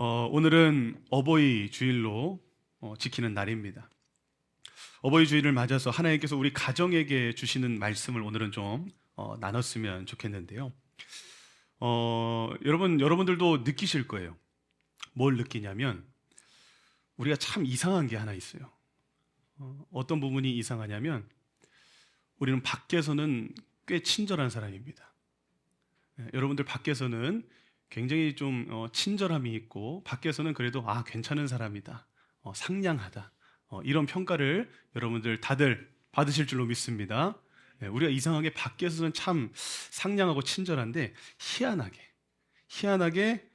오늘은 어버이 주일로 지키는 날입니다. 어버이 주일을 맞아서 하나님께서 우리 가정에게 주시는 말씀을 오늘은 좀 나눴으면 좋겠는데요. 여러분들도 느끼실 거예요. 뭘 느끼냐면 우리가 참 이상한 게 하나 있어요. 어떤 부분이 이상하냐면 우리는 밖에서는 꽤 친절한 사람입니다. 여러분들 밖에서는 굉장히 좀 친절함이 있고 밖에서는 그래도 괜찮은 사람이다, 상냥하다, 이런 평가를 여러분들 다들 받으실 줄로 믿습니다. 우리가 이상하게 밖에서는 참 상냥하고 친절한데 희한하게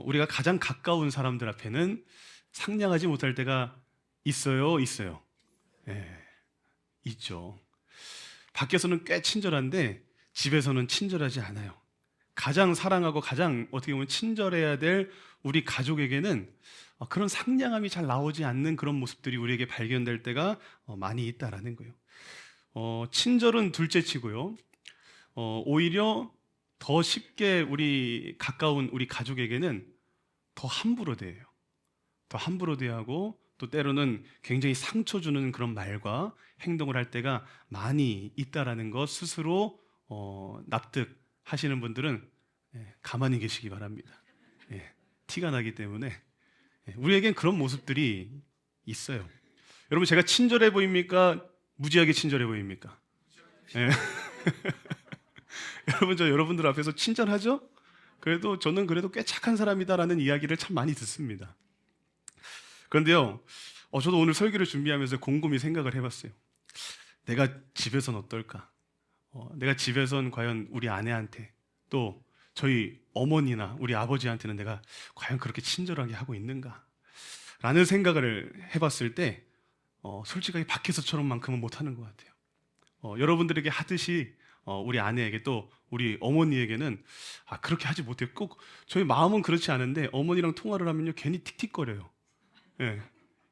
우리가 가장 가까운 사람들 앞에는 상냥하지 못할 때가 있어요. 있죠. 밖에서는 꽤 친절한데 집에서는 친절하지 않아요. 가장 사랑하고 가장 어떻게 보면 친절해야 될 우리 가족에게는 그런 상냥함이 잘 나오지 않는 그런 모습들이 우리에게 발견될 때가 많이 있다라는 거예요. 친절은 둘째치고요. 오히려 더 쉽게 우리 가까운 우리 가족에게는 더 함부로 대해요. 더 함부로 대하고 또 때로는 굉장히 상처 주는 그런 말과 행동을 할 때가 많이 있다라는 것 스스로 납득하시는 분들은 가만히 계시기 바랍니다. 티가 나기 때문에 우리에겐 그런 모습들이 있어요. 여러분, 제가 친절해 보입니까? 무지하게 친절해 보입니까? 여러분, 저 여러분들 앞에서 친절하죠? 저는 그래도 꽤 착한 사람이다라는 이야기를 참 많이 듣습니다. 그런데요, 저도 오늘 설교를 준비하면서 곰곰이 생각을 해봤어요. 내가 집에선 어떨까? 내가 집에선 과연 우리 아내한테 또 저희 어머니나 우리 아버지한테는 내가 과연 그렇게 친절하게 하고 있는가? 라는 생각을 해봤을 때 솔직하게 밖에서처럼만큼은 못하는 것 같아요. 여러분들에게 하듯이 우리 아내에게 또 우리 어머니에게는 그렇게 하지 못해요. 꼭 저희 마음은 그렇지 않은데 어머니랑 통화를 하면요 괜히 틱틱거려요.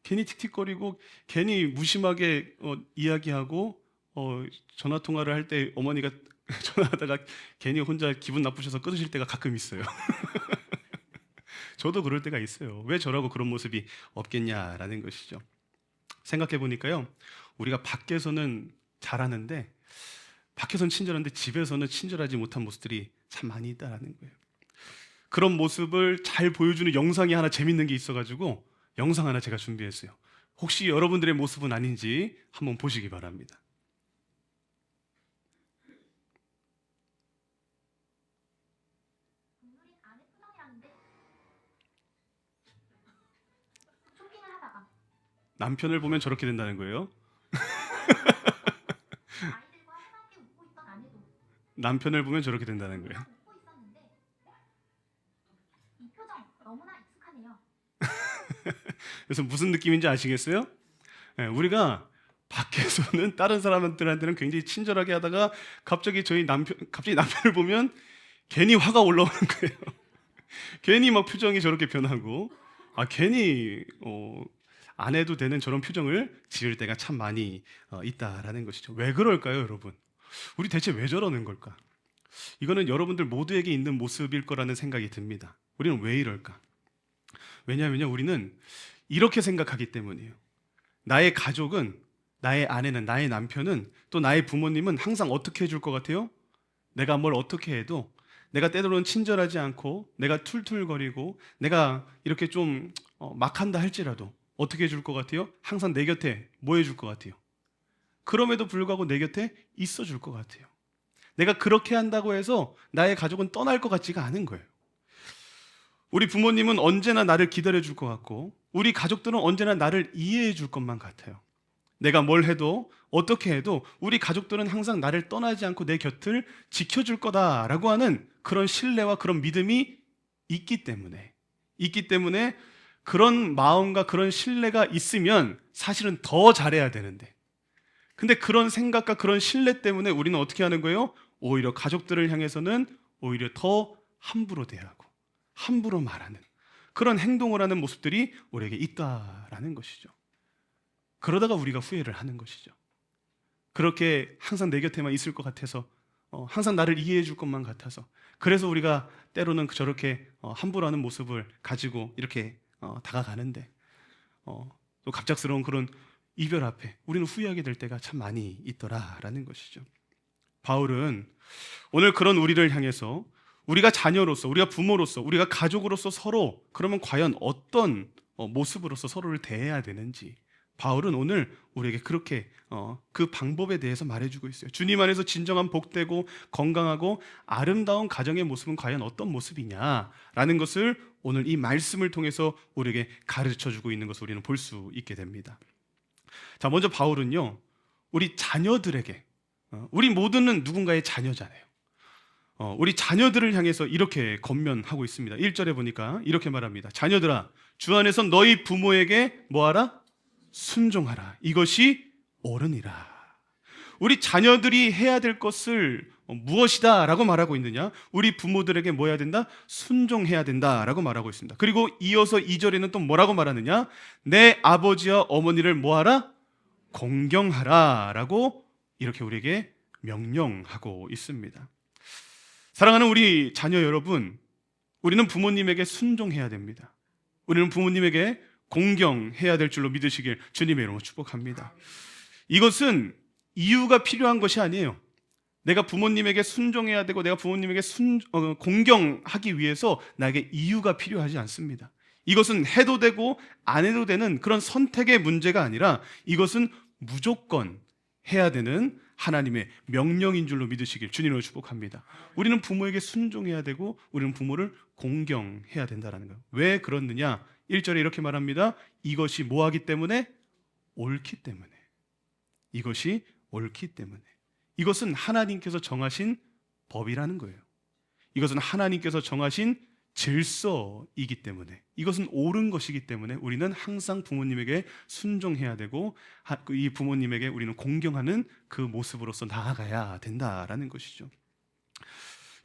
괜히 틱틱거리고 괜히 무심하게 이야기하고 전화 통화를 할 때 어머니가 전화하다가 괜히 혼자 기분 나쁘셔서 끊으실 때가 가끔 있어요. 저도 그럴 때가 있어요. 왜 저라고 그런 모습이 없겠냐라는 것이죠. 생각해 보니까요, 우리가 밖에서는 잘하는데 밖에서는 친절한데 집에서는 친절하지 못한 모습들이 참 많이 있다라는 거예요. 그런 모습을 잘 보여주는 영상이 하나 재밌는 게 있어가지고 영상 하나 제가 준비했어요. 혹시 여러분들의 모습은 아닌지 한번 보시기 바랍니다. 남편을 보면 저렇게 된다는 거예요. 남편을 보면 저렇게 된다는 거예요. 그래서 무슨 느낌인지 아시겠어요? 우리가 밖에서는 다른 사람들한테는 굉장히 친절하게 하다가 갑자기 남편을 보면 괜히 화가 올라오는 거예요. 괜히 막 표정이 저렇게 변하고 괜히 안 해도 되는 저런 표정을 지을 때가 참 많이 있다라는 것이죠. 왜 그럴까요, 여러분? 우리 대체 왜 저러는 걸까? 이거는 여러분들 모두에게 있는 모습일 거라는 생각이 듭니다. 우리는 왜 이럴까? 왜냐하면요, 우리는 이렇게 생각하기 때문이에요. 나의 가족은, 나의 아내는, 나의 남편은, 또 나의 부모님은 항상 어떻게 해줄 것 같아요? 내가 뭘 어떻게 해도, 내가 때로는 친절하지 않고 내가 툴툴거리고 내가 이렇게 좀 막한다 할지라도 어떻게 해줄 것 같아요? 항상 내 곁에 뭐 해줄 것 같아요? 그럼에도 불구하고 내 곁에 있어 줄 것 같아요. 내가 그렇게 한다고 해서 나의 가족은 떠날 것 같지가 않은 거예요. 우리 부모님은 언제나 나를 기다려 줄 것 같고 우리 가족들은 언제나 나를 이해해 줄 것만 같아요. 내가 뭘 해도 어떻게 해도 우리 가족들은 항상 나를 떠나지 않고 내 곁을 지켜줄 거다라고 하는 그런 신뢰와 그런 믿음이 있기 때문에 그런 마음과 그런 신뢰가 있으면 사실은 더 잘해야 되는데, 근데 그런 생각과 그런 신뢰 때문에 우리는 어떻게 하는 거예요? 오히려 가족들을 향해서는 오히려 더 함부로 대하고 함부로 말하는 그런 행동을 하는 모습들이 우리에게 있다라는 것이죠. 그러다가 우리가 후회를 하는 것이죠. 그렇게 항상 내 곁에만 있을 것 같아서 항상 나를 이해해 줄 것만 같아서, 그래서 우리가 때로는 저렇게 함부로 하는 모습을 가지고 이렇게 다가가는데, 또 갑작스러운 그런 이별 앞에 우리는 후회하게 될 때가 참 많이 있더라라는 것이죠. 바울은 오늘 그런 우리를 향해서 우리가 자녀로서, 우리가 부모로서, 우리가 가족으로서 서로 그러면 과연 어떤 모습으로서 서로를 대해야 되는지, 바울은 오늘 우리에게 그렇게 그 방법에 대해서 말해주고 있어요. 주님 안에서 진정한 복되고 건강하고 아름다운 가정의 모습은 과연 어떤 모습이냐라는 것을 오늘 이 말씀을 통해서 우리에게 가르쳐주고 있는 것을 우리는 볼 수 있게 됩니다. 자, 먼저 바울은요, 우리 자녀들에게, 우리 모두는 누군가의 자녀잖아요. 우리 자녀들을 향해서 이렇게 권면하고 있습니다. 1절에 보니까 이렇게 말합니다. 자녀들아, 주 안에서 너희 부모에게 뭐하라? 순종하라. 이것이 옳으니라. 우리 자녀들이 해야 될 것을 무엇이다 라고 말하고 있느냐? 우리 부모들에게 뭐 해야 된다? 순종해야 된다 라고 말하고 있습니다. 그리고 이어서 2절에는 또 뭐라고 말하느냐? 내 아버지와 어머니를 뭐하라? 공경하라 라고 이렇게 우리에게 명령하고 있습니다. 사랑하는 우리 자녀 여러분, 우리는 부모님에게 순종해야 됩니다. 우리는 부모님에게 공경해야 될 줄로 믿으시길 주님의 이름으로 축복합니다. 이것은 이유가 필요한 것이 아니에요. 내가 부모님에게 순종해야 되고 내가 부모님에게 공경하기 위해서 나에게 이유가 필요하지 않습니다. 이것은 해도 되고 안 해도 되는 그런 선택의 문제가 아니라 이것은 무조건 해야 되는 하나님의 명령인 줄로 믿으시길 주님으로 축복합니다. 우리는 부모에게 순종해야 되고 우리는 부모를 공경해야 된다는 거예요. 왜 그렇느냐? 1절에 이렇게 말합니다. 이것이 뭐하기 때문에? 옳기 때문에. 이것이 옳기 때문에. 이것은 하나님께서 정하신 법이라는 거예요. 이것은 하나님께서 정하신 질서이기 때문에, 이것은 옳은 것이기 때문에 우리는 항상 부모님에게 순종해야 되고 이 부모님에게 우리는 공경하는 그 모습으로서 나아가야 된다라는 것이죠.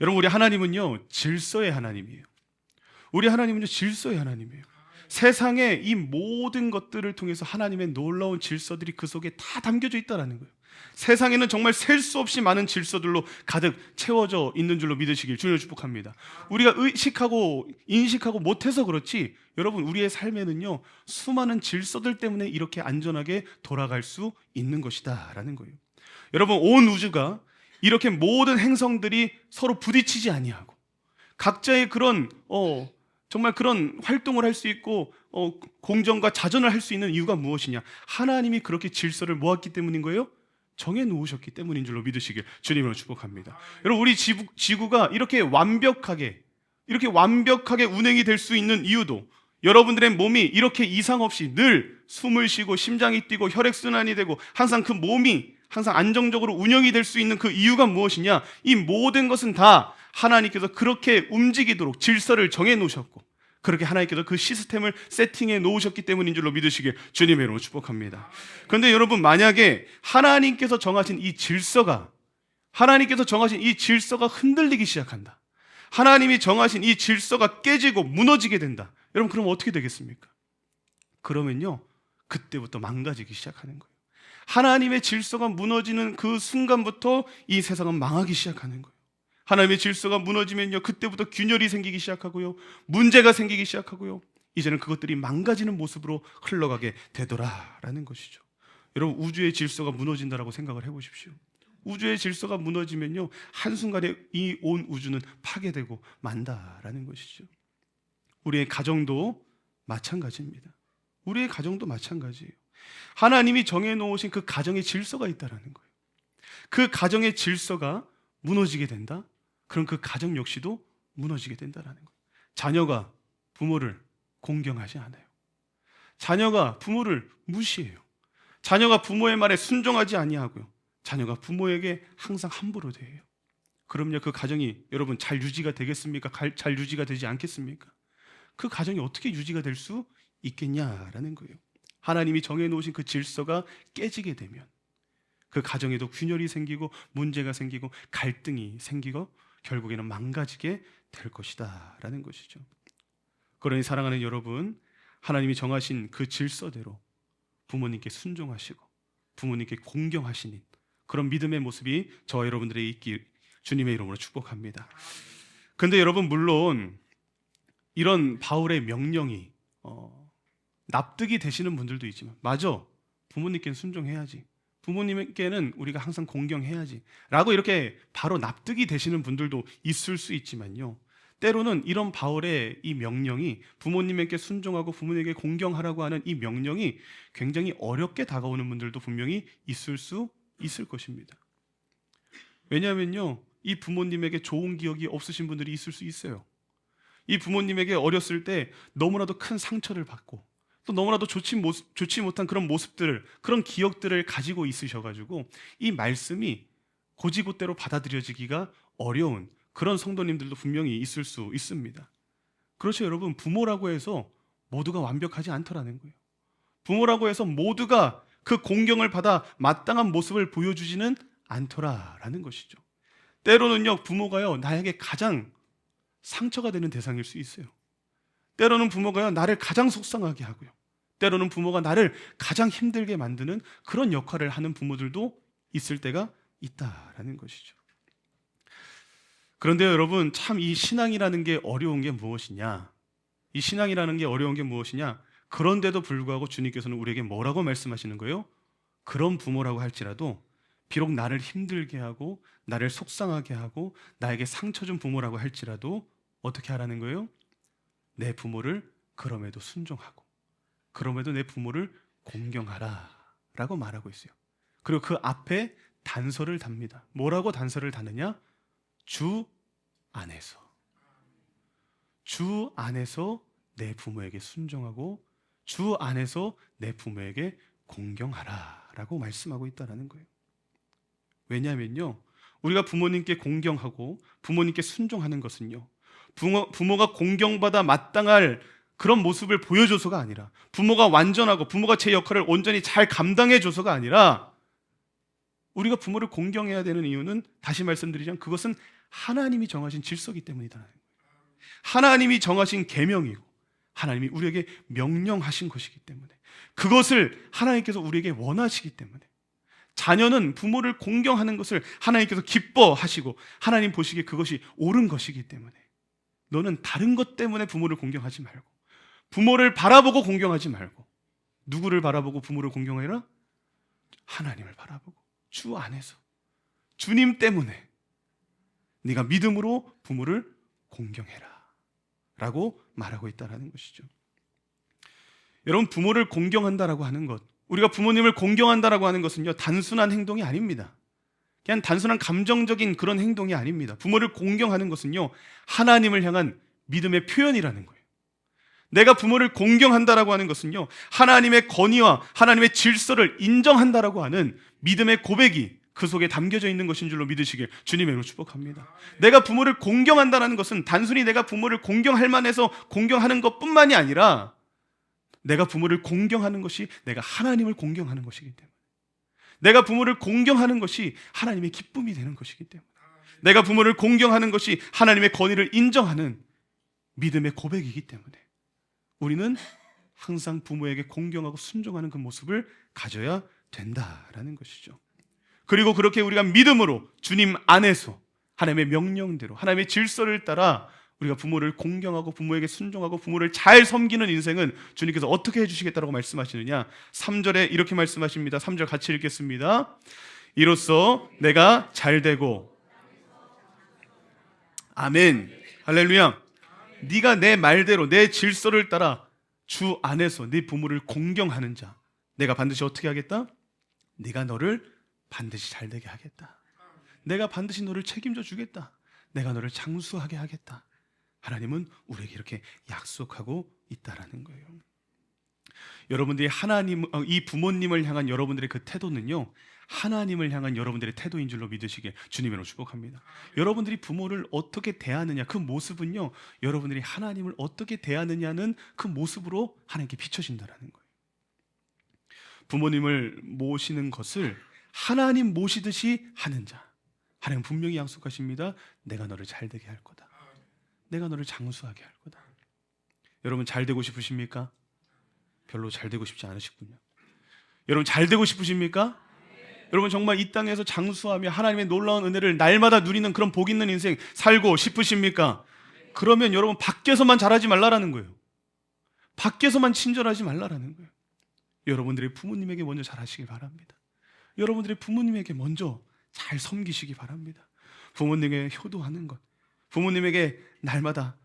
여러분, 우리 하나님은요 질서의 하나님이에요. 우리 하나님은요 질서의 하나님이에요. 세상의 이 모든 것들을 통해서 하나님의 놀라운 질서들이 그 속에 다 담겨져 있다는 거예요. 세상에는 정말 셀 수 없이 많은 질서들로 가득 채워져 있는 줄로 믿으시길 주님을 축복합니다. 우리가 의식하고 인식하고 못해서 그렇지, 여러분 우리의 삶에는요 수많은 질서들 때문에 이렇게 안전하게 돌아갈 수 있는 것이다 라는 거예요. 여러분, 온 우주가 이렇게 모든 행성들이 서로 부딪히지 아니하고 각자의 그런 정말 그런 활동을 할 수 있고 공정과 자전을 할 수 있는 이유가 무엇이냐? 하나님이 그렇게 질서를 모았기 때문인 거예요. 정해 놓으셨기 때문인 줄로 믿으시길 주님으로 축복합니다. 여러분, 우리 지구가 이렇게 완벽하게 운행이 될 수 있는 이유도, 여러분들의 몸이 이렇게 이상 없이 늘 숨을 쉬고 심장이 뛰고 혈액순환이 되고 항상 그 몸이 항상 안정적으로 운영이 될 수 있는 그 이유가 무엇이냐? 이 모든 것은 다 하나님께서 그렇게 움직이도록 질서를 정해 놓으셨고 그렇게 하나님께서 그 시스템을 세팅해 놓으셨기 때문인 줄로 믿으시길 주님의 이름으로 축복합니다. 그런데 여러분, 만약에 하나님께서 정하신 이 질서가 흔들리기 시작한다, 하나님이 정하신 이 질서가 깨지고 무너지게 된다, 여러분 그럼 어떻게 되겠습니까? 그러면요 그때부터 망가지기 시작하는 거예요. 하나님의 질서가 무너지는 그 순간부터 이 세상은 망하기 시작하는 거예요. 하나님의 질서가 무너지면요 그때부터 균열이 생기기 시작하고요, 문제가 생기기 시작하고요, 이제는 그것들이 망가지는 모습으로 흘러가게 되더라라는 것이죠. 여러분, 우주의 질서가 무너진다라고 생각을 해보십시오. 우주의 질서가 무너지면요 한순간에 이 온 우주는 파괴되고 만다라는 것이죠. 우리의 가정도 마찬가지입니다. 우리의 가정도 마찬가지예요. 하나님이 정해놓으신 그 가정의 질서가 있다라는 거예요. 그 가정의 질서가 무너지게 된다? 그럼 그 가정 역시도 무너지게 된다라는 거예요. 자녀가 부모를 공경하지 않아요. 자녀가 부모를 무시해요. 자녀가 부모의 말에 순종하지 아니하고요, 자녀가 부모에게 항상 함부로 대해요. 그럼요 그 가정이 여러분 잘 유지가 되겠습니까? 잘 유지가 되지 않겠습니까? 그 가정이 어떻게 유지가 될 수 있겠냐라는 거예요. 하나님이 정해놓으신 그 질서가 깨지게 되면 그 가정에도 균열이 생기고 문제가 생기고 갈등이 생기고 결국에는 망가지게 될 것이다 라는 것이죠. 그러니 사랑하는 여러분, 하나님이 정하신 그 질서대로 부모님께 순종하시고 부모님께 공경하시는 그런 믿음의 모습이 저와 여러분들의 있길 주님의 이름으로 축복합니다. 근데 여러분, 물론 이런 바울의 명령이 납득이 되시는 분들도 있지만, 맞아, 부모님께는 순종해야지, 부모님께는 우리가 항상 공경해야지 라고 이렇게 바로 납득이 되시는 분들도 있을 수 있지만요, 때로는 이런 바울의 이 명령이, 부모님에게 순종하고 부모님에게 공경하라고 하는 이 명령이 굉장히 어렵게 다가오는 분들도 분명히 있을 수 있을 것입니다. 왜냐하면요, 이 부모님에게 좋은 기억이 없으신 분들이 있을 수 있어요. 이 부모님에게 어렸을 때 너무나도 큰 상처를 받고 또 너무나도 좋지 못한 그런 모습들을, 그런 기억들을 가지고 있으셔가지고 이 말씀이 고지고대로 받아들여지기가 어려운 그런 성도님들도 분명히 있을 수 있습니다. 그렇죠, 여러분. 부모라고 해서 모두가 완벽하지 않더라는 거예요. 부모라고 해서 모두가 그 공경을 받아 마땅한 모습을 보여주지는 않더라라는 것이죠. 때로는요, 부모가요, 나에게 가장 상처가 되는 대상일 수 있어요. 때로는 부모가요, 나를 가장 속상하게 하고요, 때로는 부모가 나를 가장 힘들게 만드는 그런 역할을 하는 부모들도 있을 때가 있다라는 것이죠. 그런데 여러분, 참 이 신앙이라는 게 어려운 게 무엇이냐? 이 신앙이라는 게 어려운 게 무엇이냐? 그런데도 불구하고 주님께서는 우리에게 뭐라고 말씀하시는 거예요? 그런 부모라고 할지라도, 비록 나를 힘들게 하고 나를 속상하게 하고 나에게 상처 준 부모라고 할지라도 어떻게 하라는 거예요? 내 부모를 그럼에도 순종하고, 그럼에도 내 부모를 공경하라 라고 말하고 있어요. 그리고 그 앞에 단서를 답니다. 뭐라고 단서를 다느냐? 주 안에서. 주 안에서 내 부모에게 순종하고 주 안에서 내 부모에게 공경하라 라고 말씀하고 있다는 거예요. 왜냐하면요, 우리가 부모님께 공경하고 부모님께 순종하는 것은요, 부모가 공경받아 마땅할 그런 모습을 보여줘서가 아니라, 부모가 완전하고 부모가 제 역할을 온전히 잘 감당해줘서가 아니라, 우리가 부모를 공경해야 되는 이유는, 다시 말씀드리자면 그것은 하나님이 정하신 질서이기 때문이다. 하나님이 정하신 계명이고 하나님이 우리에게 명령하신 것이기 때문에, 그것을 하나님께서 우리에게 원하시기 때문에, 자녀는 부모를 공경하는 것을 하나님께서 기뻐하시고 하나님 보시기에 그것이 옳은 것이기 때문에, 너는 다른 것 때문에 부모를 공경하지 말고, 부모를 바라보고 공경하지 말고, 누구를 바라보고 부모를 공경해라? 하나님을 바라보고 주 안에서 주님 때문에 네가 믿음으로 부모를 공경해라 라고 말하고 있다는 것이죠. 여러분, 부모를 공경한다라고 하는 것, 우리가 부모님을 공경한다라고 하는 것은요, 단순한 행동이 아닙니다. 그냥 단순한 감정적인 그런 행동이 아닙니다. 부모를 공경하는 것은요, 하나님을 향한 믿음의 표현이라는 거예요. 내가 부모를 공경한다라고 하는 것은요, 하나님의 권위와 하나님의 질서를 인정한다라고 하는 믿음의 고백이 그 속에 담겨져 있는 것인 줄로 믿으시길 주님의 이름으로 축복합니다. 내가 부모를 공경한다는 것은 단순히 내가 부모를 공경할 만해서 공경하는 것뿐만이 아니라, 내가 부모를 공경하는 것이 내가 하나님을 공경하는 것이기 때문에, 내가 부모를 공경하는 것이 하나님의 기쁨이 되는 것이기 때문에, 내가 부모를 공경하는 것이 하나님의 권위를 인정하는 믿음의 고백이기 때문에, 우리는 항상 부모에게 공경하고 순종하는 그 모습을 가져야 된다라는 것이죠. 그리고 그렇게 우리가 믿음으로 주님 안에서 하나님의 명령대로 하나님의 질서를 따라 우리가 부모를 공경하고 부모에게 순종하고 부모를 잘 섬기는 인생은 주님께서 어떻게 해주시겠다고 말씀하시느냐? 3절에 이렇게 말씀하십니다. 3절 같이 읽겠습니다. 이로써 내가 잘되고, 아멘, 할렐루야. 네가 내 말대로 내 질서를 따라 주 안에서 네 부모를 공경하는 자, 내가 반드시 어떻게 하겠다? 네가 너를 반드시 잘되게 하겠다. 내가 반드시 너를 책임져 주겠다. 내가 너를 장수하게 하겠다. 하나님은 우리에게 이렇게 약속하고 있다라는 거예요. 여러분들이 이 부모님을 향한 여러분들의 그 태도는요, 하나님을 향한 여러분들의 태도인 줄로 믿으시길 주님으로 축복합니다. 여러분들이 부모를 어떻게 대하느냐, 그 모습은요, 여러분들이 하나님을 어떻게 대하느냐는 그 모습으로 하나님께 비춰진다라는 거예요. 부모님을 모시는 것을 하나님 모시듯이 하는 자, 하나님 분명히 약속하십니다. 내가 너를 잘되게 할 거다. 내가 너를 장수하게 할 거다. 여러분, 잘 되고 싶으십니까? 별로 잘 되고 싶지 않으시군요. 여러분, 잘 되고 싶으십니까? 여러분 정말 이 땅에서 장수하며 하나님의 놀라운 은혜를 날마다 누리는 그런 복 있는 인생 살고 싶으십니까? 그러면 여러분 밖에서만 잘하지 말라라는 거예요. 밖에서만 친절하지 말라라는 거예요. 여러분들의 부모님에게 먼저 잘하시기 바랍니다. 여러분들의 부모님에게 먼저 잘 섬기시기 바랍니다. 부모님에게 효도하는 것, 부모님에게 날마다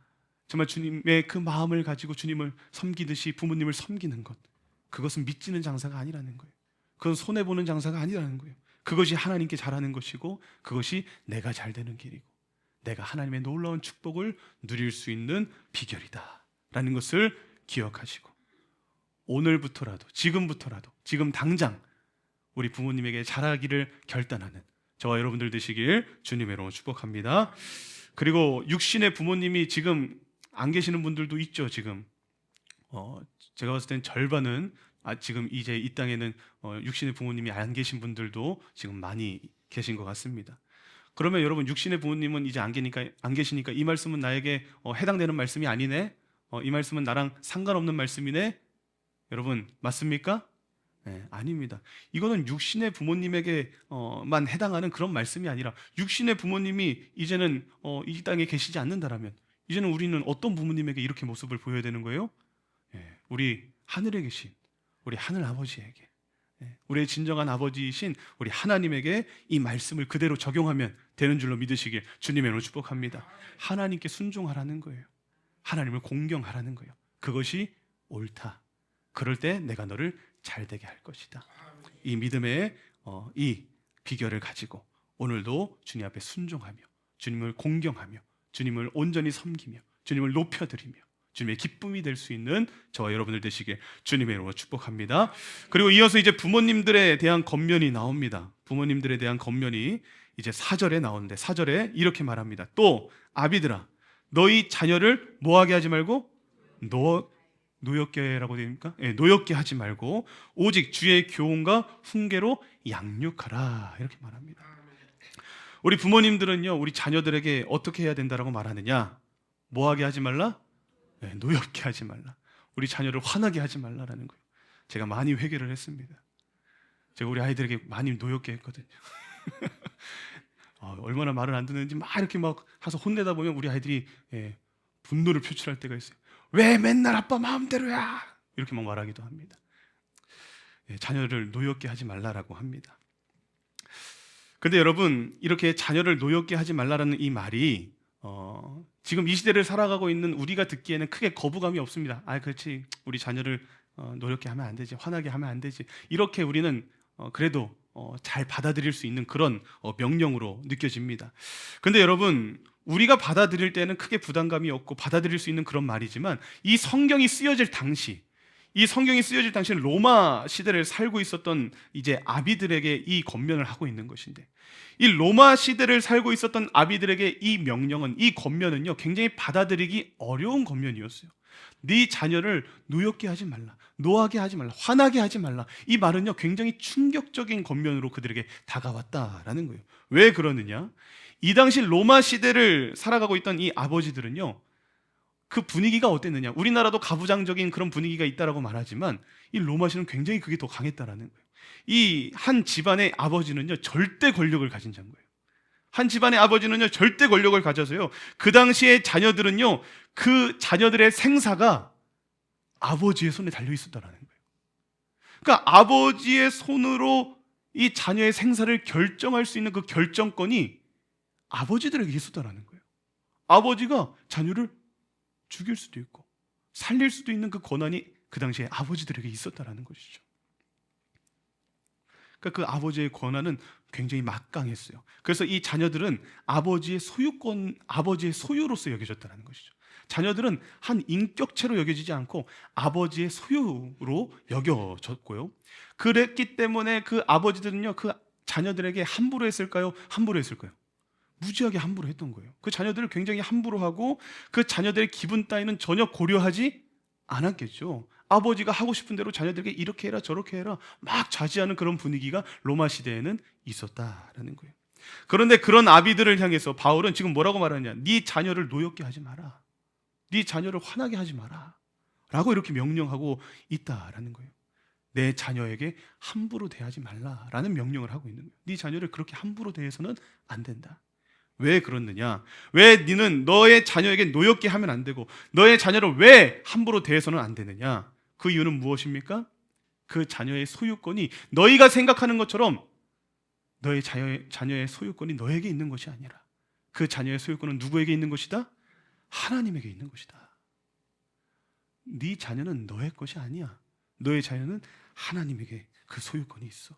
정말 주님의 그 마음을 가지고 주님을 섬기듯이 부모님을 섬기는 것, 그것은 믿지는 장사가 아니라는 거예요. 그건 손해보는 장사가 아니라는 거예요. 그것이 하나님께 잘하는 것이고 그것이 내가 잘 되는 길이고 내가 하나님의 놀라운 축복을 누릴 수 있는 비결이다 라는 것을 기억하시고 오늘부터라도 지금부터라도 지금 당장 우리 부모님에게 잘하기를 결단하는 저와 여러분들 되시길 주님의 이름으로 축복합니다. 그리고 육신의 부모님이 지금 안 계시는 분들도 있죠. 지금 제가 봤을 땐 절반은 지금 이제 이 땅에는 육신의 부모님이 안 계신 분들도 지금 많이 계신 것 같습니다. 그러면 여러분 육신의 부모님은 이제 안 계시니까 이 말씀은 나에게 해당되는 말씀이 아니네. 이 말씀은 나랑 상관없는 말씀이네. 여러분 맞습니까? 네, 아닙니다. 이거는 육신의 부모님에게만 해당하는 그런 말씀이 아니라 육신의 부모님이 이제는 이 땅에 계시지 않는다라면 이제는 우리는 어떤 부모님에게 이렇게 모습을 보여야 되는 거예요? 우리 하늘에 계신 우리 하늘 아버지에게, 우리의 진정한 아버지이신 우리 하나님에게 이 말씀을 그대로 적용하면 되는 줄로 믿으시길 주님의 이름으로 축복합니다. 하나님께 순종하라는 거예요. 하나님을 공경하라는 거예요. 그것이 옳다. 그럴 때 내가 너를 잘되게 할 것이다. 이 믿음의 이 비결을 가지고 오늘도 주님 앞에 순종하며 주님을 공경하며 주님을 온전히 섬기며 주님을 높여드리며 주님의 기쁨이 될 수 있는 저와 여러분들 되시길 주님의 이름으로 축복합니다. 그리고 이어서 이제 부모님들에 대한 권면이 나옵니다. 부모님들에 대한 권면이 이제 4절에 나오는데 4절에 이렇게 말합니다. 또 아비들아 너희 자녀를 뭐하게 하지 말고 노엽게라고 됩니까? 노엽게 하지 말고 오직 주의 교훈과 훈계로 양육하라 이렇게 말합니다. 우리 부모님들은요 우리 자녀들에게 어떻게 해야 된다라고 말하느냐? 뭐하게 하지 말라? 노엽게 하지 말라. 우리 자녀를 화나게 하지 말라라는 거예요. 제가 많이 회개를 했습니다. 제가 우리 아이들에게 많이 노엽게 했거든요. 얼마나 말을 안 듣는지 막 이렇게 막 해서 혼내다 보면 우리 아이들이 분노를 표출할 때가 있어요. 왜 맨날 아빠 마음대로야? 이렇게 막 말하기도 합니다. 자녀를 노엽게 하지 말라라고 합니다. 근데 여러분 이렇게 자녀를 노엽게 하지 말라라는 이 말이 지금 이 시대를 살아가고 있는 우리가 듣기에는 크게 거부감이 없습니다. 그렇지 우리 자녀를 노엽게 하면 안 되지, 화나게 하면 안 되지, 이렇게 우리는 그래도 잘 받아들일 수 있는 그런 명령으로 느껴집니다. 근데 여러분 우리가 받아들일 때는 크게 부담감이 없고 받아들일 수 있는 그런 말이지만 이 성경이 쓰여질 당시는 로마 시대를 살고 있었던 이제 아비들에게 이 권면을 하고 있는 것인데 이 로마 시대를 살고 있었던 아비들에게 이 명령은, 이 권면은요 굉장히 받아들이기 어려운 권면이었어요. 네 자녀를 노엽게 하지 말라, 노하게 하지 말라, 화나게 하지 말라. 이 말은요 굉장히 충격적인 권면으로 그들에게 다가왔다라는 거예요. 왜 그러느냐? 이 당시 로마 시대를 살아가고 있던 이 아버지들은요 그 분위기가 어땠느냐? 우리나라도 가부장적인 그런 분위기가 있다라고 말하지만 이 로마시는 굉장히 그게 더 강했다라는 거예요. 이 한 집안의 아버지는요 절대 권력을 가진 자인 거예요. 한 집안의 아버지는요 절대 권력을 가져서요 그 당시의 자녀들은요 그 자녀들의 생사가 아버지의 손에 달려 있었다라는 거예요. 그러니까 아버지의 손으로 이 자녀의 생사를 결정할 수 있는 그 결정권이 아버지들에게 있었다라는 거예요. 아버지가 자녀를 죽일 수도 있고 살릴 수도 있는 그 권한이 그 당시에 아버지들에게 있었다라는 것이죠. 그러니까 그 아버지의 권한은 굉장히 막강했어요. 그래서 이 자녀들은 아버지의 소유권, 아버지의 소유로서 여겨졌다는 것이죠. 자녀들은 한 인격체로 여겨지지 않고 아버지의 소유로 여겨졌고요. 그랬기 때문에 그 아버지들은요 그 자녀들에게 함부로 했을까요? 함부로 했을까요? 무지하게 함부로 했던 거예요. 그 자녀들을 굉장히 함부로 하고 그 자녀들의 기분 따위는 전혀 고려하지 않았겠죠. 아버지가 하고 싶은 대로 자녀들에게 이렇게 해라 저렇게 해라 막 자지하는 그런 분위기가 로마 시대에는 있었다라는 거예요. 그런데 그런 아비들을 향해서 바울은 지금 뭐라고 말하냐? 네 자녀를 노엽게 하지 마라, 네 자녀를 화나게 하지 마라 라고 이렇게 명령하고 있다라는 거예요. 내 자녀에게 함부로 대하지 말라라는 명령을 하고 있는 거예요. 네 자녀를 그렇게 함부로 대해서는 안 된다. 왜 그렇느냐? 왜 너는 너의 자녀에게 노엽게 하면 안 되고 너의 자녀를 왜 함부로 대해서는 안 되느냐? 그 이유는 무엇입니까? 그 자녀의 소유권이 너희가 생각하는 것처럼 너의 자녀의 소유권이 너에게 있는 것이 아니라 그 자녀의 소유권은 누구에게 있는 것이다? 하나님에게 있는 것이다. 네 자녀는 너의 것이 아니야. 너의 자녀는 하나님에게 그 소유권이 있어.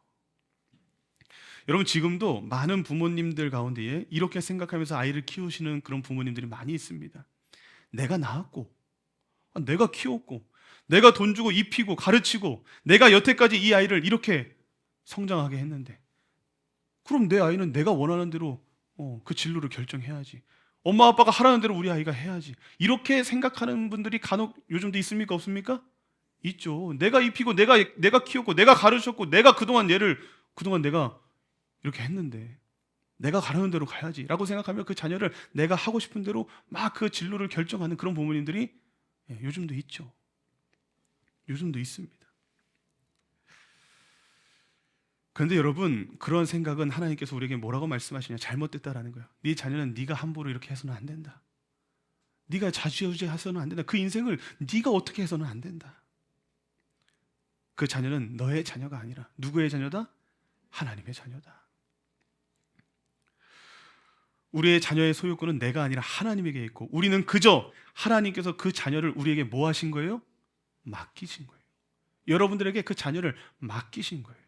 여러분, 지금도 많은 부모님들 가운데에 이렇게 생각하면서 아이를 키우시는 그런 부모님들이 많이 있습니다. 내가 낳았고, 내가 키웠고, 내가 돈 주고 입히고 가르치고, 내가 여태까지 이 아이를 이렇게 성장하게 했는데, 그럼 내 아이는 내가 원하는 대로 그 진로를 결정해야지. 엄마 아빠가 하라는 대로 우리 아이가 해야지. 이렇게 생각하는 분들이 간혹 요즘도 있습니까? 없습니까? 있죠. 내가 입히고 내가 키웠고 내가 가르쳤고 내가 그동안 내가 이렇게 했는데 내가 가라는 대로 가야지라고 생각하면 그 자녀를 내가 하고 싶은 대로 막 그 진로를 결정하는 그런 부모님들이 요즘도 있죠. 요즘도 있습니다. 그런데 여러분, 그런 생각은 하나님께서 우리에게 뭐라고 말씀하시냐? 잘못됐다라는 거예요. 네 자녀는 네가 함부로 이렇게 해서는 안 된다. 네가 좌지우지해서는 안 된다. 그 인생을 네가 어떻게 해서는 안 된다. 그 자녀는 너의 자녀가 아니라 누구의 자녀다? 하나님의 자녀다. 우리의 자녀의 소유권은 내가 아니라 하나님에게 있고 우리는 그저 하나님께서 그 자녀를 우리에게 뭐 하신 거예요? 맡기신 거예요. 여러분들에게 그 자녀를 맡기신 거예요.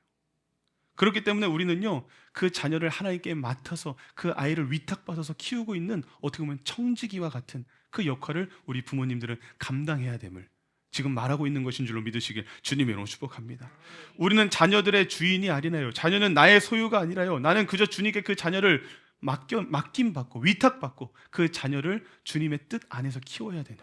그렇기 때문에 우리는요, 그 자녀를 하나님께 맡아서 그 아이를 위탁받아서 키우고 있는 어떻게 보면 청지기와 같은 그 역할을 우리 부모님들은 감당해야 됨을 지금 말하고 있는 것인 줄로 믿으시길 주님의 이름으로 축복합니다. 우리는 자녀들의 주인이 아니라요. 자녀는 나의 소유가 아니라요. 나는 그저 주님께 그 자녀를 맡김받고 위탁받고 그 자녀를 주님의 뜻 안에서 키워야 되는,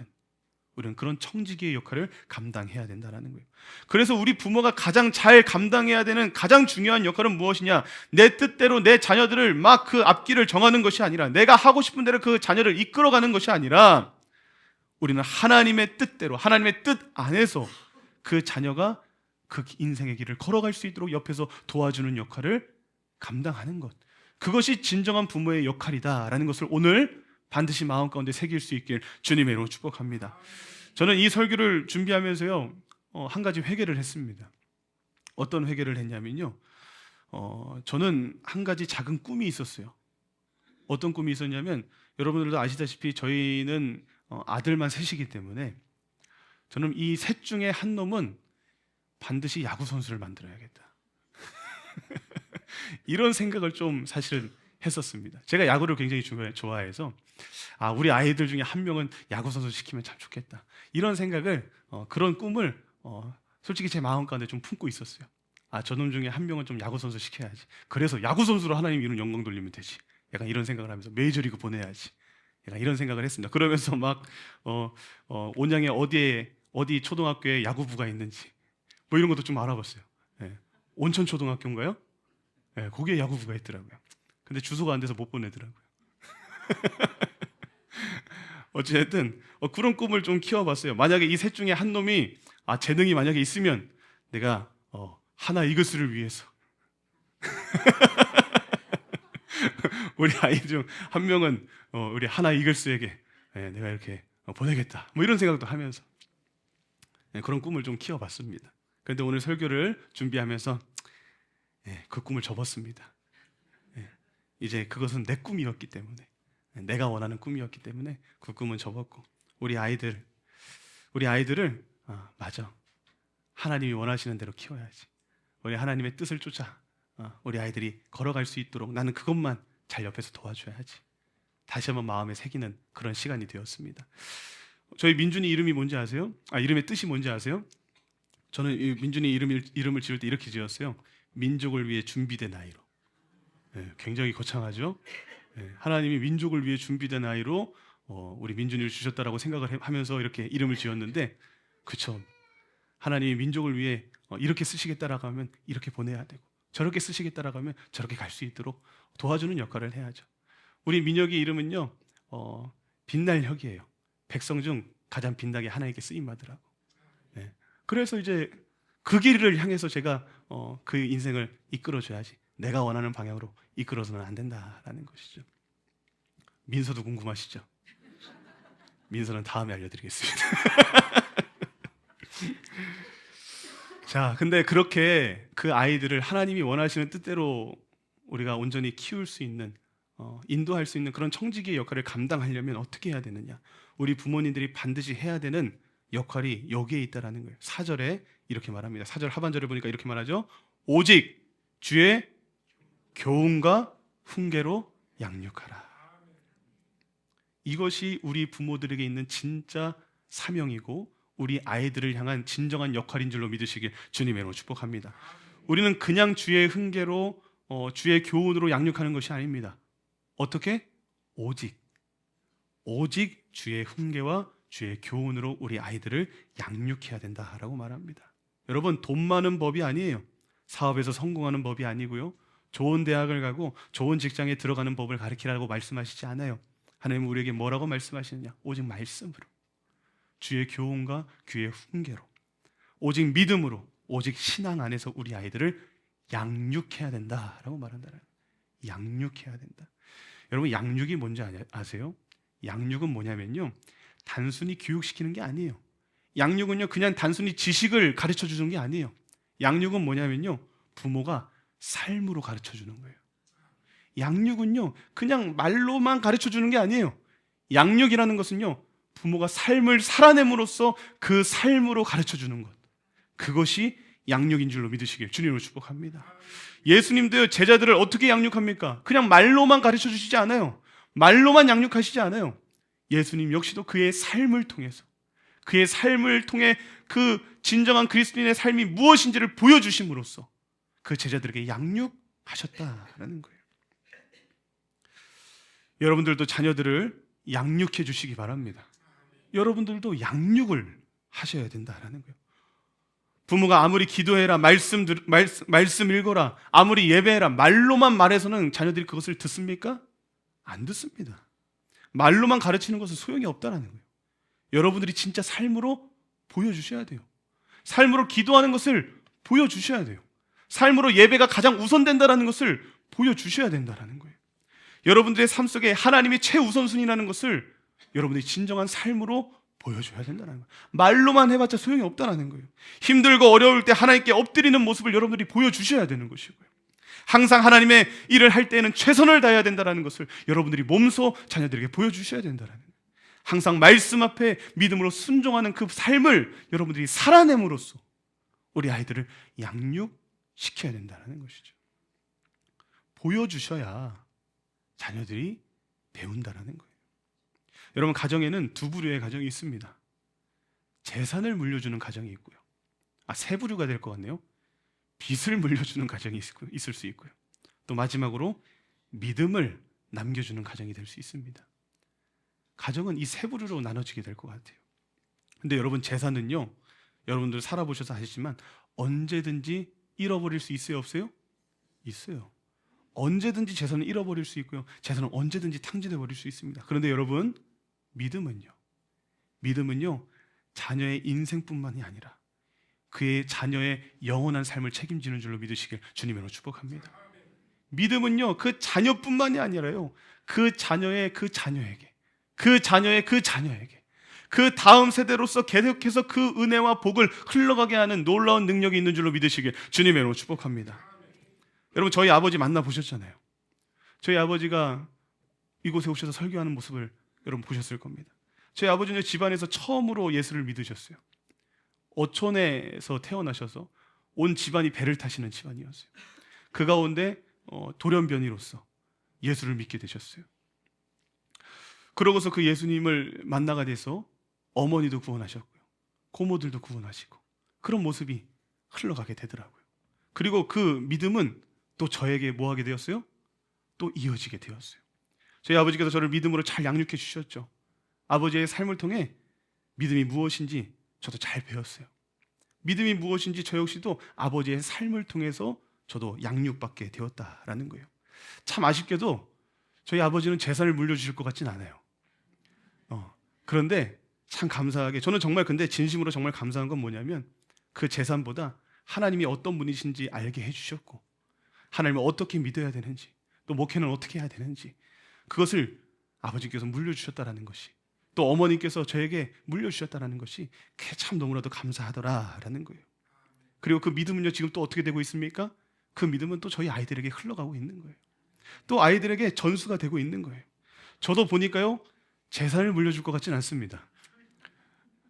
우리는 그런 청지기의 역할을 감당해야 된다는 거예요. 그래서 우리 부모가 가장 잘 감당해야 되는 가장 중요한 역할은 무엇이냐? 내 뜻대로 내 자녀들을 막 그 앞길을 정하는 것이 아니라, 내가 하고 싶은 대로 그 자녀를 이끌어가는 것이 아니라, 우리는 하나님의 뜻대로 하나님의 뜻 안에서 그 자녀가 그 인생의 길을 걸어갈 수 있도록 옆에서 도와주는 역할을 감당하는 것, 그것이 진정한 부모의 역할이다라는 것을 오늘 반드시 마음 가운데 새길 수 있길 주님의 이름으로 축복합니다. 저는 이 설교를 준비하면서요, 한 가지 회개를 했습니다. 어떤 회개를 했냐면요, 저는 한 가지 작은 꿈이 있었어요. 어떤 꿈이 있었냐면, 여러분들도 아시다시피 저희는 아들만 셋이기 때문에 저는 이 셋 중에 한 놈은 반드시 야구 선수를 만들어야겠다. 이런 생각을 좀 사실은 했었습니다. 제가 야구를 굉장히 좋아해서 우리 아이들 중에 한 명은 야구 선수 시키면 참 좋겠다. 이런 생각을 그런 꿈을 솔직히 제 마음 가운데 좀 품고 있었어요. 저놈 중에 한 명은 좀 야구 선수 시켜야지. 그래서 야구 선수로 하나님 이름 영광 돌리면 되지. 약간 이런 생각을 하면서 메이저리그 보내야지. 약간 이런 생각을 했습니다. 그러면서 막 온양에 어디 초등학교에 야구부가 있는지 뭐 이런 것도 좀 알아봤어요. 온천 초등학교인가요? 거기에 야구부가 있더라고요. 근데 주소가 안 돼서 못 보내더라고요. 어쨌든 그런 꿈을 좀 키워봤어요. 만약에 이 셋 중에 한 놈이 재능이 만약에 있으면 내가 하나 이글스를 위해서 우리 아이 중 한 명은 우리 하나 이글스에게 내가 이렇게 보내겠다. 뭐 이런 생각도 하면서 그런 꿈을 좀 키워봤습니다. 그런데 오늘 설교를 준비하면서 그 꿈을 접었습니다. 이제 그것은 내 꿈이었기 때문에, 내가 원하는 꿈이었기 때문에 그 꿈은 접었고, 우리 아이들을 맞아, 하나님이 원하시는 대로 키워야지. 우리 하나님의 뜻을 쫓아 우리 아이들이 걸어갈 수 있도록 나는 그것만 잘 옆에서 도와줘야지. 다시 한번 마음에 새기는 그런 시간이 되었습니다. 저희 민준이 이름이 뭔지 아세요? 이름의 뜻이 뭔지 아세요? 저는 이 민준이 이름을 지을 때 이렇게 지었어요. 민족을 위해 준비된 아이로. 굉장히 거창하죠. 하나님이 민족을 위해 준비된 아이로 우리 민준이를 주셨다라고 생각을 하면서 이렇게 이름을 지었는데, 그쵸, 하나님이 민족을 위해 이렇게 쓰시겠다라고 하면 이렇게 보내야 되고, 저렇게 쓰시겠다라고 하면 저렇게 갈 수 있도록 도와주는 역할을 해야죠. 우리 민혁이 이름은요, 빛날 혁이에요. 백성 중 가장 빛나게 하나님께 쓰임 받으라고. 그래서 이제 그 길을 향해서 제가 그 인생을 이끌어줘야지, 내가 원하는 방향으로 이끌어서는 안 된다라는 것이죠. 민서도 궁금하시죠? 민서는 다음에 알려드리겠습니다. 자, 근데 그렇게 그 아이들을 하나님이 원하시는 뜻대로 우리가 온전히 키울 수 있는, 인도할 수 있는 그런 청지기의 역할을 감당하려면 어떻게 해야 되느냐? 우리 부모님들이 반드시 해야 되는 역할이 여기에 있다라는 거예요. 4절에 이렇게 말합니다. 4절 하반절에 보니까 이렇게 말하죠. 오직 주의 교훈과 훈계로 양육하라. 이것이 우리 부모들에게 있는 진짜 사명이고 우리 아이들을 향한 진정한 역할인 줄로 믿으시길 주님의 이름으로 축복합니다. 우리는 그냥 주의 훈계로 주의 교훈으로 양육하는 것이 아닙니다. 어떻게? 오직 주의 훈계와 주의 교훈으로 우리 아이들을 양육해야 된다라고 말합니다. 여러분, 돈 많은 법이 아니에요. 사업에서 성공하는 법이 아니고요. 좋은 대학을 가고 좋은 직장에 들어가는 법을 가르치라고 말씀하시지 않아요. 하나님은 우리에게 뭐라고 말씀하시느냐? 오직 말씀으로, 주의 교훈과 주의 훈계로, 오직 믿음으로, 오직 신앙 안에서 우리 아이들을 양육해야 된다라고 말한다. 양육해야 된다. 여러분, 양육이 뭔지 아세요? 양육은 뭐냐면요, 단순히 교육시키는 게 아니에요. 양육은요, 그냥 단순히 지식을 가르쳐 주는 게 아니에요. 양육은 뭐냐면요, 부모가 삶으로 가르쳐 주는 거예요. 양육은요, 그냥 말로만 가르쳐 주는 게 아니에요. 양육이라는 것은요, 부모가 삶을 살아냄으로써 그 삶으로 가르쳐 주는 것, 그것이 양육인 줄로 믿으시길 주님으로 축복합니다. 예수님도요, 제자들을 어떻게 양육합니까? 그냥 말로만 가르쳐 주시지 않아요. 말로만 양육하시지 않아요. 예수님 역시도 그의 삶을 통해서, 그의 삶을 통해 그 진정한 그리스도인의 삶이 무엇인지를 보여주심으로써 그 제자들에게 양육하셨다라는 거예요. 여러분들도 자녀들을 양육해 주시기 바랍니다. 여러분들도 양육을 하셔야 된다라는 거예요. 부모가 아무리 기도해라, 말씀 읽어라, 아무리 예배해라, 말로만 말해서는 자녀들이 그것을 듣습니까? 안 듣습니다. 말로만 가르치는 것은 소용이 없다라는 거예요. 여러분들이 진짜 삶으로 보여주셔야 돼요. 삶으로 기도하는 것을 보여주셔야 돼요. 삶으로 예배가 가장 우선된다라는 것을 보여주셔야 된다라는 거예요. 여러분들의 삶 속에 하나님이 최우선순위라는 것을 여러분들이 진정한 삶으로 보여줘야 된다는 거예요. 말로만 해봤자 소용이 없다는 거예요. 힘들고 어려울 때 하나님께 엎드리는 모습을 여러분들이 보여주셔야 되는 것이고요. 항상 하나님의 일을 할 때에는 최선을 다해야 된다는 것을 여러분들이 몸소 자녀들에게 보여주셔야 된다는 거예요. 항상 말씀 앞에 믿음으로 순종하는 그 삶을 여러분들이 살아냄으로써 우리 아이들을 양육시켜야 된다는 것이죠. 보여주셔야 자녀들이 배운다는 거예요. 여러분, 가정에는 두 부류의 가정이 있습니다. 재산을 물려주는 가정이 있고요. 세 부류가 될 것 같네요. 빚을 물려주는 가정이 있을 수 있고요. 또 마지막으로 믿음을 남겨주는 가정이 될 수 있습니다. 가정은 이 세 부류로 나눠지게 될 것 같아요. 근데 여러분, 재산은요, 여러분들 살아보셔서 아시지만 언제든지 잃어버릴 수 있어요, 없어요? 있어요. 언제든지 재산을 잃어버릴 수 있고요, 재산은 언제든지 탕진해 버릴 수 있습니다. 그런데 여러분, 믿음은요 자녀의 인생뿐만이 아니라 그의 자녀의 영원한 삶을 책임지는 줄로 믿으시길 주님으로 축복합니다. 믿음은요 그 자녀뿐만이 아니라요, 그 자녀의 그 자녀에게, 그 자녀의 그 자녀에게, 그 다음 세대로서 계속해서 그 은혜와 복을 흘러가게 하는 놀라운 능력이 있는 줄로 믿으시길 주님의 이름으로 축복합니다. 여러분, 저희 아버지 만나보셨잖아요. 저희 아버지가 이곳에 오셔서 설교하는 모습을 여러분 보셨을 겁니다. 저희 아버지는 집안에서 처음으로 예수를 믿으셨어요. 어촌에서 태어나셔서 온 집안이 배를 타시는 집안이었어요. 그 가운데 돌연변이로서 예수를 믿게 되셨어요. 그러고서 그 예수님을 만나게 돼서 어머니도 구원하셨고요, 고모들도 구원하시고, 그런 모습이 흘러가게 되더라고요. 그리고 그 믿음은 또 저에게 뭐 하게 되었어요? 또 이어지게 되었어요. 저희 아버지께서 저를 믿음으로 잘 양육해 주셨죠. 아버지의 삶을 통해 믿음이 무엇인지 저도 잘 배웠어요. 믿음이 무엇인지 저 역시도 아버지의 삶을 통해서 저도 양육받게 되었다라는 거예요. 참 아쉽게도 저희 아버지는 재산을 물려주실 것 같진 않아요. 그런데 참 감사하게, 저는 정말 근데 진심으로 정말 감사한 건 뭐냐면 그 재산보다 하나님이 어떤 분이신지 알게 해주셨고, 하나님을 어떻게 믿어야 되는지, 또 목회는 어떻게 해야 되는지, 그것을 아버지께서 물려주셨다라는 것이, 또 어머니께서 저에게 물려주셨다라는 것이 그게 참 너무나도 감사하더라라는 거예요. 그리고 그 믿음은요, 지금 또 어떻게 되고 있습니까? 그 믿음은 또 저희 아이들에게 흘러가고 있는 거예요. 또 아이들에게 전수가 되고 있는 거예요. 저도 보니까요, 재산을 물려줄 것 같진 않습니다.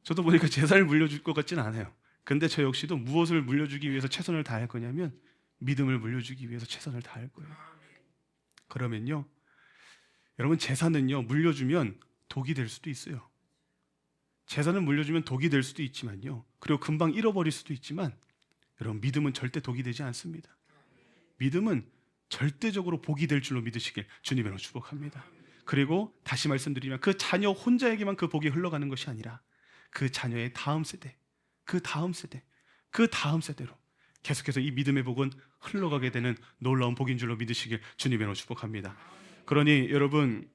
저도 보니까 재산을 물려줄 것 같진 않아요. 근데 저 역시도 무엇을 물려주기 위해서 최선을 다할 거냐면 믿음을 물려주기 위해서 최선을 다할 거예요. 그러면요, 여러분, 재산은요, 물려주면 독이 될 수도 있어요. 재산을 물려주면 독이 될 수도 있지만요, 그리고 금방 잃어버릴 수도 있지만, 여러분, 믿음은 절대 독이 되지 않습니다. 믿음은 절대적으로 복이 될 줄로 믿으시길 주님으로 축복합니다. 그리고 다시 말씀드리면 그 자녀 혼자에게만 그 복이 흘러가는 것이 아니라 그 자녀의 다음 세대, 그 다음 세대, 그 다음 세대로 계속해서 이 믿음의 복은 흘러가게 되는 놀라운 복인 줄로 믿으시길 주님으로 축복합니다. 그러니 여러분들은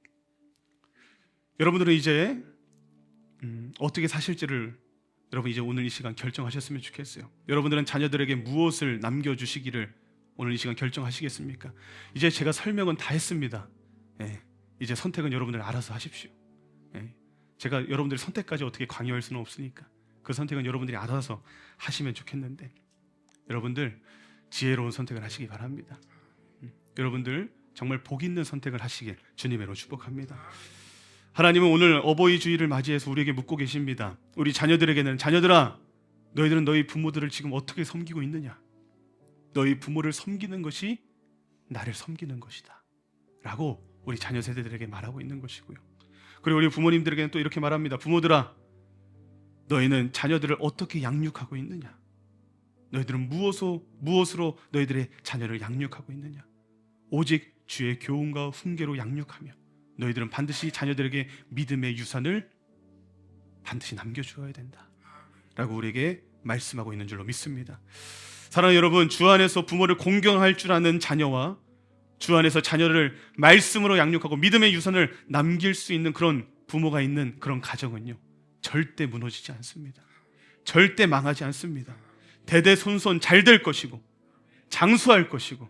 이제 어떻게 사실지를 여러분 이제 오늘 이 시간 결정하셨으면 좋겠어요. 여러분들은 자녀들에게 무엇을 남겨주시기를 오늘 이 시간 결정하시겠습니까? 이제 제가 설명은 다 했습니다. 이제 선택은 여러분들 알아서 하십시오. 제가 여러분들 선택까지 어떻게 강요할 수는 없으니까 그 선택은 여러분들이 알아서 하시면 좋겠는데, 여러분들 지혜로운 선택을 하시기 바랍니다. 여러분들 정말 복 있는 선택을 하시길 주님으로 축복합니다. 하나님은 오늘 어버이 주일을 맞이해서 우리에게 묻고 계십니다. 우리 자녀들에게는, 자녀들아, 너희들은 너희 부모들을 지금 어떻게 섬기고 있느냐? 너희 부모를 섬기는 것이 나를 섬기는 것이다 라고 우리 자녀 세대들에게 말하고 있는 것이고요. 그리고 우리 부모님들에게는 또 이렇게 말합니다. 부모들아, 너희는 자녀들을 어떻게 양육하고 있느냐? 너희들은 무엇으로 너희들의 자녀를 양육하고 있느냐? 오직 주의 교훈과 훈계로 양육하며 너희들은 반드시 자녀들에게 믿음의 유산을 반드시 남겨주어야 된다 라고 우리에게 말씀하고 있는 줄로 믿습니다. 사랑하는 여러분, 주 안에서 부모를 공경할 줄 아는 자녀와 주 안에서 자녀를 말씀으로 양육하고 믿음의 유산을 남길 수 있는 그런 부모가 있는 그런 가정은요, 절대 무너지지 않습니다. 절대 망하지 않습니다. 대대손손 잘 될 것이고 장수할 것이고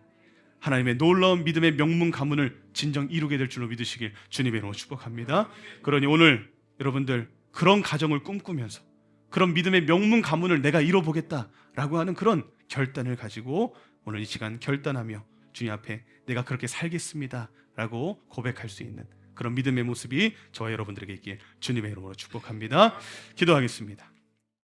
하나님의 놀라운 믿음의 명문 가문을 진정 이루게 될 줄로 믿으시길 주님의 이름으로 축복합니다. 그러니 오늘 여러분들 그런 가정을 꿈꾸면서 그런 믿음의 명문 가문을 내가 이뤄보겠다라고 하는 그런 결단을 가지고 오늘 이 시간 결단하며 주님 앞에 내가 그렇게 살겠습니다 라고 고백할 수 있는 그런 믿음의 모습이 저와 여러분들에게 있기에 주님의 이름으로 축복합니다. 기도하겠습니다.